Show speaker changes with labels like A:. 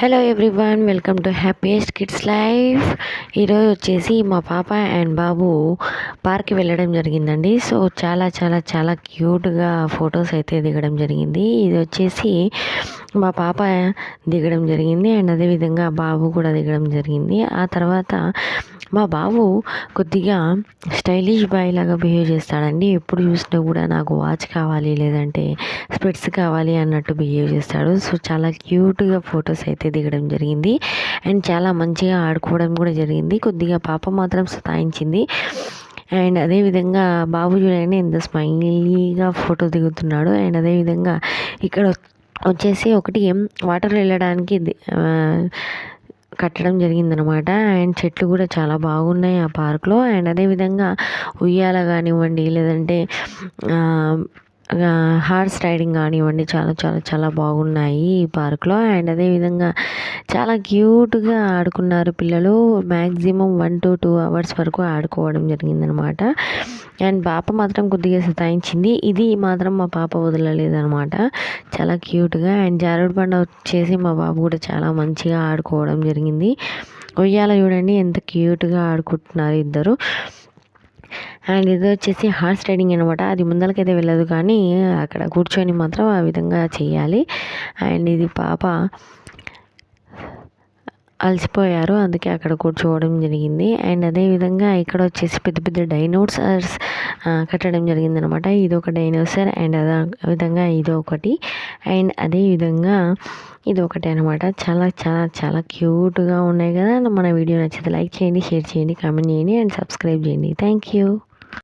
A: Hello everyone, welcome to happiest kids life. ఈరోజు వచ్చేసి మా పాప అండ్ బాబు పార్క్కి వెళ్ళడం జరిగిందండి. సో చాలా చాలా చాలా క్యూట్గా ఫొటోస్ అయితే దిగడం జరిగింది. ఇది వచ్చేసి మా పాప దిగడం జరిగింది అండ్ అదేవిధంగా బాబు కూడా దిగడం జరిగింది. ఆ తర్వాత మా బాబు కొద్దిగా స్టైలిష్ బాయ్ లాగా బిహేవ్ చేస్తాడండి. ఎప్పుడు చూసినా కూడా నాకు వాచ్ కావాలి, లేదంటే స్పెట్స్ కావాలి అన్నట్టు బిహేవ్ చేస్తాడు. సో చాలా క్యూట్గా ఫొటోస్ అయితే దిగడం జరిగింది అండ్ చాలా మంచిగా ఆడుకోవడం కూడా జరిగింది. కొద్దిగా పాప మాత్రం సతాయించింది. అండ్ అదేవిధంగా బాబు చూడండి ఎంత స్మైలీగా ఫోటో దిగుతున్నాడు. అండ్ అదేవిధంగా ఇక్కడ వచ్చేసి ఒకటి వాటర్ వెళ్ళడానికి కట్టడం జరిగిందనమాట. అండ్ చెట్లు కూడా చాలా బాగున్నాయి ఆ పార్క్లో. అండ్ అదేవిధంగా ఉయ్యాల కానివ్వండి, లేదంటే హార్స్ రైడింగ్ కానివ్వండి, చాలా చాలా చాలా బాగున్నాయి ఈ పార్క్లో. అండ్ అదేవిధంగా చాలా క్యూట్గా ఆడుకున్నారు పిల్లలు. మ్యాక్సిమం 1 to 2 hours వరకు ఆడుకోవడం జరిగిందనమాట. అండ్ పాప మాత్రం కొద్దిగా సతాయించింది. ఇది మాత్రం మా పాప వదలలేదనమాట, చాలా క్యూట్గా. అండ్ జారుడు బండ వచ్చేసి మా బాబు కూడా చాలా మంచిగా ఆడుకోవడం జరిగింది. ఉయ్యాల చూడండి ఎంత క్యూట్గా ఆడుకుంటున్నారు ఇద్దరు. అండ్ ఇది వచ్చేసి హార్స్ రైడింగ్ అనమాట. అది ముందలకైతే వెళ్ళదు, కానీ అక్కడ కూర్చొని మాత్రం ఆ విధంగా చేయాలి. అండ్ ఇది పాప అలసిపోయారు, అందుకే అక్కడ కూర్చోవడం జరిగింది. అండ్ అదేవిధంగా ఇక్కడ వచ్చేసి పెద్ద పెద్ద డైనోసార్స్ కట్టడం జరిగిందనమాట. ఇది ఒక డైనోసార్ అండ్ అదే విధంగా ఇదొకటి అండ్ అదేవిధంగా ఇది ఒకటి అనమాట. చాలా చాలా చాలా క్యూట్గా ఉన్నాయి కదా. మన వీడియో నచ్చితే లైక్ చేయండి, షేర్ చేయండి, కామెంట్ చేయండి అండ్ సబ్స్క్రైబ్ చేయండి. Thank you.